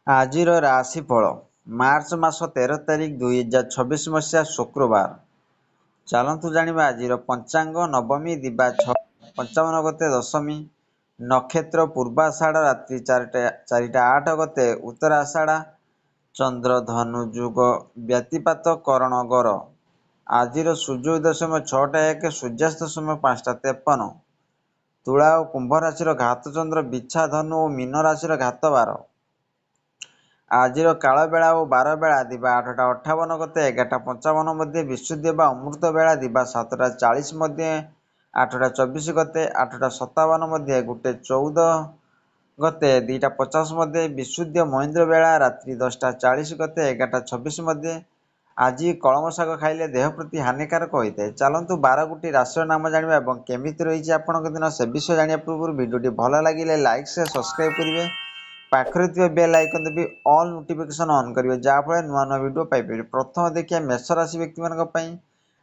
ଆଜିର ରାଶିଫଳ ମାର୍ଚ୍ଚ ମାସ 13 ତାରିଖ 2026 ମସିହା ଶୁକ୍ରବାର। ଚାଲନ୍ତୁ ଜାଣିବା ଆଜିର ପଞ୍ଚାଙ୍ଗ। ନବମୀ ଦିବା 6:55 ଗତେ ଦଶମୀ। ନକ୍ଷତ୍ର ପୂର୍ବାଷାଢ଼ ରାତ୍ରି 4ଟା 8 ଗତେ ଉତ୍ତରାଷାଢ଼। ଚନ୍ଦ୍ର ଧନୁ ଯୁଗ ବ୍ୟତିପାତ କରଣ ଗର। ଆଜିର ସୂର୍ଯ୍ୟ ଉଦୟ ସମୟ 6ଟା 1, ସୂର୍ଯ୍ୟାସ୍ତ ସମୟ 5ଟା 53। ତୁଳା ଓ କୁମ୍ଭ ରାଶିର ଘାତ ଚନ୍ଦ୍ର, ବିଛା ଧନୁ ଓ ମୀନ ରାଶିର ଘାତ ବାର। ଆଜିର କାଳବେଳା ଓ ବାରବେଳା ଦିବା 8ଟା 58 ଗତେ 11ଟା 55 ମଧ୍ୟ, ବିଶୁଦ୍ଧ ବା ଅମୃତ ବେଳା ଦିବା 7ଟା 40 ମଧ୍ୟ, 8ଟା 24 ଗତେ 8ଟା 57 ମଧ୍ୟ, 1ଟେ 14 ଗତେ 2ଟା 50 ମଧ୍ୟ, ବିଶୁଦ୍ଧ ମହେନ୍ଦ୍ର ବେଳା ରାତ୍ରି 10ଟା 40 ଗତେ 11ଟା 26 ମଧ୍ୟ। ଆଜି କଳମ ଶାଗ ଖାଇଲେ ଦେହ ପ୍ରତି ହାନିକାରକ ହୋଇଥାଏ। ଚାଲନ୍ତୁ 12ଗୋଟି ରାଶିର ନାମ ଜାଣିବା ଏବଂ କେମିତି ରହିଛି ଆପଣଙ୍କ ଦିନ ସେ ବିଷୟ ଜାଣିବା ପୂର୍ବରୁ ଭିଡ଼ିଓଟି ଭଲ ଲାଗିଲେ ଲାଇକ୍ ସେୟାର ସବସ୍କ୍ରାଇବ୍ କରିବେ। ପାଖରେ ଥିବା ବେଲ୍ ଆଇକନ୍ ଦେବି ଅଲ୍ ନୋଟିଫିକେସନ୍ ଅନ୍ କରିବେ, ଯାହାଫଳରେ ନୂଆ ନୂଆ ଭିଡ଼ିଓ ପାଇପାରିବେ। ପ୍ରଥମେ ଦେଖିବା ମେଷ ରାଶି ବ୍ୟକ୍ତିମାନଙ୍କ ପାଇଁ।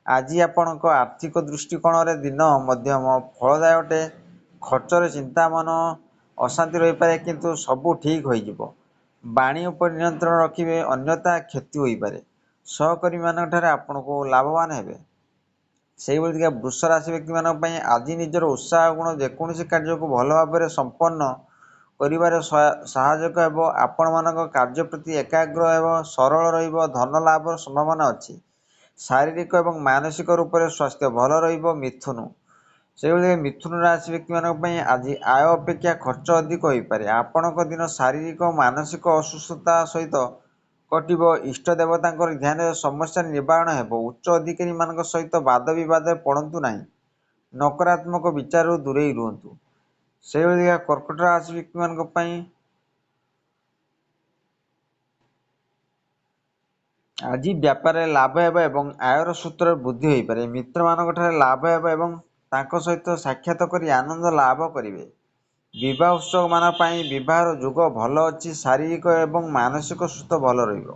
ଆଜି ଆପଣଙ୍କ ଆର୍ଥିକ ଦୃଷ୍ଟିକୋଣରେ ଦିନ ମଧ୍ୟମ ଫଳଦାୟକ ଅଟେ। ଖର୍ଚ୍ଚରେ ଚିନ୍ତା, ମନ ଅଶାନ୍ତି ରହିପାରେ, କିନ୍ତୁ ସବୁ ଠିକ୍ ହୋଇଯିବ। ବାଣୀ ଉପରେ ନିୟନ୍ତ୍ରଣ ରଖିବେ, ଅନ୍ୟଥା କ୍ଷତି ହୋଇପାରେ। ସହକର୍ମୀମାନଙ୍କଠାରେ ଆପଣଙ୍କୁ ଲାଭବାନ ହେବେ। ସେହିଭଳି ଦେଖିବା ବୃଷ ରାଶି ବ୍ୟକ୍ତିମାନଙ୍କ ପାଇଁ ଆଜି ନିଜର ଉତ୍ସାହ ଗୁଣ ଯେକୌଣସି କାର୍ଯ୍ୟକୁ ଭଲ ଭାବରେ ସମ୍ପନ୍ନ କରିବାରେ ସହାୟକ ହେବ। ଆପଣମାନଙ୍କ କାର୍ଯ୍ୟ ପ୍ରତି ଏକାଗ୍ର ହେବ, ସରଳ ରହିବ, ଧନ ଲାଭର ସମ୍ଭାବନା ଅଛି। ଶାରୀରିକ ଏବଂ ମାନସିକ ରୂପରେ ସ୍ୱାସ୍ଥ୍ୟ ଭଲ ରହିବ। ମିଥୁନ ସେହିଭଳି ମିଥୁନ ରାଶି ବ୍ୟକ୍ତିମାନଙ୍କ ପାଇଁ ଆଜି ଆୟ ଅପେକ୍ଷା ଖର୍ଚ୍ଚ ଅଧିକ ହୋଇପାରେ। ଆପଣଙ୍କ ଦିନ ଶାରୀରିକ ଓ ମାନସିକ ଅସୁସ୍ଥତା ସହିତ କଟିବ। ଇଷ୍ଟ ଦେବତାଙ୍କର ଧ୍ୟାନରେ ସମସ୍ୟା ନିବାରଣ ହେବ। ଉଚ୍ଚ ଅଧିକାରୀମାନଙ୍କ ସହିତ ବାଦ ବିବାଦରେ ପଡ଼ନ୍ତୁ ନାହିଁ। ନକାରାତ୍ମକ ବିଚାରରୁ ଦୂରେଇ ରୁହନ୍ତୁ। ସେହିଭଳି କର୍କଟ ରାଶି ବ୍ୟକ୍ତିମାନଙ୍କ ପାଇଁ ଆଜି ବ୍ୟାପାରରେ ଲାଭ ହେବ ଏବଂ ଆୟର ସୂତ୍ରରେ ବୃଦ୍ଧି ହୋଇପାରେ। ମିତ୍ରମାନଙ୍କଠାରେ ଲାଭ ହେବ ଏବଂ ତାଙ୍କ ସହିତ ସାକ୍ଷାତ କରି ଆନନ୍ଦ ଲାଭ କରିବେ। ବିବାହ ଉତ୍ସବ ମାନଙ୍କ ପାଇଁ ବିବାହର ଯୋଗ ଭଲ ଅଛି। ଶାରୀରିକ ଏବଂ ମାନସିକ ସୁସ୍ଥ ଭଲ ରହିବ।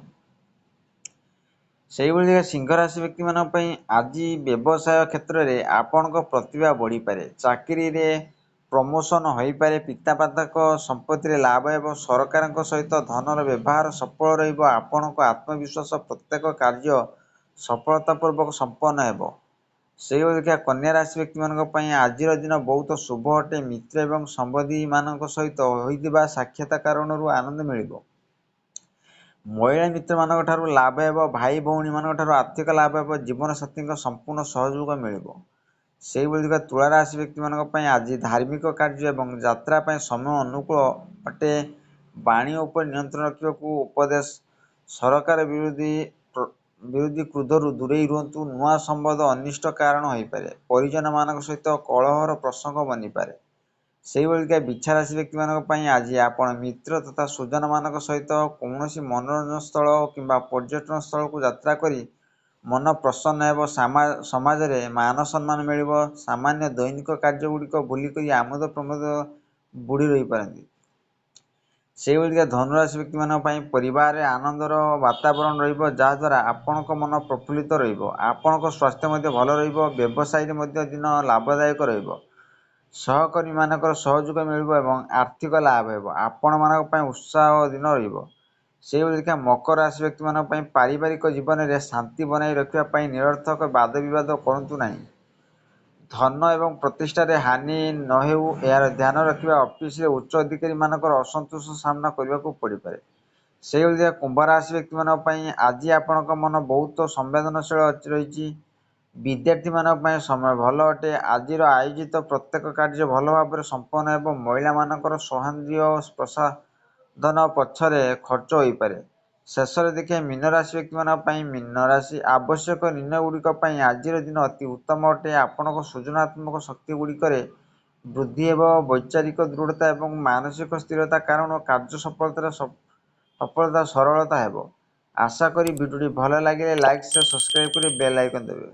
ସେହିଭଳି ସିଂହ ରାଶି ବ୍ୟକ୍ତିମାନଙ୍କ ପାଇଁ ଆଜି ବ୍ୟବସାୟ କ୍ଷେତ୍ରରେ ଆପଣଙ୍କ ପ୍ରତିଭା ବଢ଼ିପାରେ। ଚାକିରିରେ ପ୍ରମୋସନ ହୋଇପାରେ। ପିତାମାତାଙ୍କ ସମ୍ପତ୍ତିରେ ଲାଭ ହେବ। ସରକାରଙ୍କ ସହିତ ଧନର ବ୍ୟବହାର ସଫଳ ରହିବ। ଆପଣଙ୍କ ଆତ୍ମବିଶ୍ୱାସ ପ୍ରତ୍ୟେକ କାର୍ଯ୍ୟ ସଫଳତାପୂର୍ବକ ସମ୍ପନ୍ନ ହେବ। ସେହିଭଳି ଦେଖିବା କନ୍ୟା ରାଶି ବ୍ୟକ୍ତିମାନଙ୍କ ପାଇଁ ଆଜିର ଦିନ ବହୁତ ଶୁଭ ଅଟେ। ମିତ୍ର ଏବଂ ସମ୍ବନ୍ଧୀମାନଙ୍କ ସହିତ ହୋଇଥିବା ସାକ୍ଷାତ କାରଣରୁ ଆନନ୍ଦ ମିଳିବ। ମହିଳା ମିତ୍ରମାନଙ୍କ ଠାରୁ ଲାଭ ହେବ। ଭାଇ ଭଉଣୀମାନଙ୍କ ଠାରୁ ଆର୍ଥିକ ଲାଭ ହେବ। ଜୀବନସାଥୀଙ୍କ ସମ୍ପୂର୍ଣ୍ଣ ସହଯୋଗ ମିଳିବ। ସେହିଭଳି ଦେଖିବା ତୁଳା ରାଶି ବ୍ୟକ୍ତିମାନଙ୍କ ପାଇଁ ଆଜି ଧାର୍ମିକ କାର୍ଯ୍ୟ ଏବଂ ଯାତ୍ରା ପାଇଁ ସମୟ ଅନୁକୂଳ ଅଟେ। ବାଣୀ ଉପରେ ନିୟନ୍ତ୍ରଣ ରଖିବାକୁ ଉପଦେଶ। ସରକାର ବିରୋଧୀ କ୍ରୋଧରୁ ଦୂରେଇ ରୁହନ୍ତୁ। ନୂଆ ସମ୍ବନ୍ଧ ଅନିଷ୍ଟ କାରଣ ହୋଇପାରେ। ପରିଜନମାନଙ୍କ ସହିତ କଳହର ପ୍ରସଙ୍ଗ ବନିପାରେ। ସେହିଭଳି ବିଛା ରାଶି ବ୍ୟକ୍ତିମାନଙ୍କ ପାଇଁ ଆଜି ଆପଣ ମିତ୍ର ତଥା ସ୍ୱଜନମାନଙ୍କ ସହିତ କୌଣସି ମନୋରଞ୍ଜନ ସ୍ଥଳ କିମ୍ବା ପର୍ଯ୍ୟଟନ ସ୍ଥଳକୁ ଯାତ୍ରା କରି ମନ ପ୍ରସନ୍ନ ହେବ। ସମାଜରେ ମାନ ସମ୍ମାନ ମିଳିବ। ସାମାନ୍ୟ ଦୈନିକ କାର୍ଯ୍ୟଗୁଡ଼ିକ ଭୁଲିକରି ଆମୋଦ ପ୍ରମୋଦ ବୁଡ଼ି ରହିପାରନ୍ତି। ସେହିଭଳି ଧନୁରାଶି ବ୍ୟକ୍ତିମାନଙ୍କ ପାଇଁ ପରିବାରରେ ଆନନ୍ଦର ବାତାବରଣ ରହିବ, ଯାହାଦ୍ୱାରା ଆପଣଙ୍କ ମନ ପ୍ରଫୁଲ୍ଲିତ ରହିବ। ଆପଣଙ୍କ ସ୍ୱାସ୍ଥ୍ୟ ମଧ୍ୟ ଭଲ ରହିବ। ବ୍ୟବସାୟରେ ମଧ୍ୟ ଦିନ ଲାଭଦାୟକ ରହିବ। ସହକର୍ମୀମାନଙ୍କର ସହଯୋଗ ମିଳିବ ଏବଂ ଆର୍ଥିକ ଲାଭ ହେବ। ଆପଣମାନଙ୍କ ପାଇଁ ଉତ୍ସାହ ଦିନ ରହିବ। ସେହିଭଳି ଦେଖିବା ମକର ରାଶି ବ୍ୟକ୍ତିମାନଙ୍କ ପାଇଁ ପାରିବାରିକ ଜୀବନରେ ଶାନ୍ତି ବନାଇ ରଖିବା ପାଇଁ ନିରର୍ଥକ ବାଦ ବିବାଦ କରନ୍ତୁ ନାହିଁ। ଧନ ଏବଂ ପ୍ରତିଷ୍ଠାରେ ହାନି ନ ହେଉ, ଏହାର ଧ୍ୟାନ ରଖିବା। ଅଫିସରେ ଉଚ୍ଚ ଅଧିକାରୀମାନଙ୍କର ଅସନ୍ତୋଷ ସାମ୍ନା କରିବାକୁ ପଡ଼ିପାରେ। ସେହିଭଳି କୁମ୍ଭ ରାଶି ବ୍ୟକ୍ତିମାନଙ୍କ ପାଇଁ ଆଜି ଆପଣଙ୍କ ମନ ବହୁତ ସମ୍ବେଦନଶୀଳ ରହିଛି। ବିଦ୍ୟାର୍ଥୀମାନଙ୍କ ପାଇଁ ସମୟ ଭଲ ଅଟେ। ଆଜିର ଆୟୋଜିତ ପ୍ରତ୍ୟେକ କାର୍ଯ୍ୟ ଭଲ ଭାବରେ ସମ୍ପନ୍ନ ହେବ। ମହିଳାମାନଙ୍କର ସୌହାର୍ଦ୍ଦ୍ୟ ପ୍ରସାଧନ ପଛରେ ଖର୍ଚ୍ଚ ହୋଇପାରେ। ଶେଷରେ ଦେଖିବା ମୀନ ରାଶି ବ୍ୟକ୍ତିମାନଙ୍କ ପାଇଁ ମୀନ ରାଶି ଆବଶ୍ୟକ ନିର୍ଣ୍ଣୟଗୁଡ଼ିକ ପାଇଁ ଆଜିର ଦିନ ଅତି ଉତ୍ତମ ଅଟେ। ଆପଣଙ୍କ ସୃଜନାତ୍ମକ ଶକ୍ତିଗୁଡ଼ିକରେ ବୃଦ୍ଧି ହେବ। ବୈଚାରିକ ଦୃଢ଼ତା ଏବଂ ମାନସିକ ସ୍ଥିରତା କାରଣ କାର୍ଯ୍ୟ ସଫଳତା ସରଳତା ହେବ। ଆଶା କରି ଭିଡ଼ିଓଟି ଭଲ ଲାଗିଲେ ଲାଇକ୍ ସେୟାର ସବସ୍କ୍ରାଇବ୍ କରି ବେଲ୍ ଆଇକନ୍ ଦେବେ।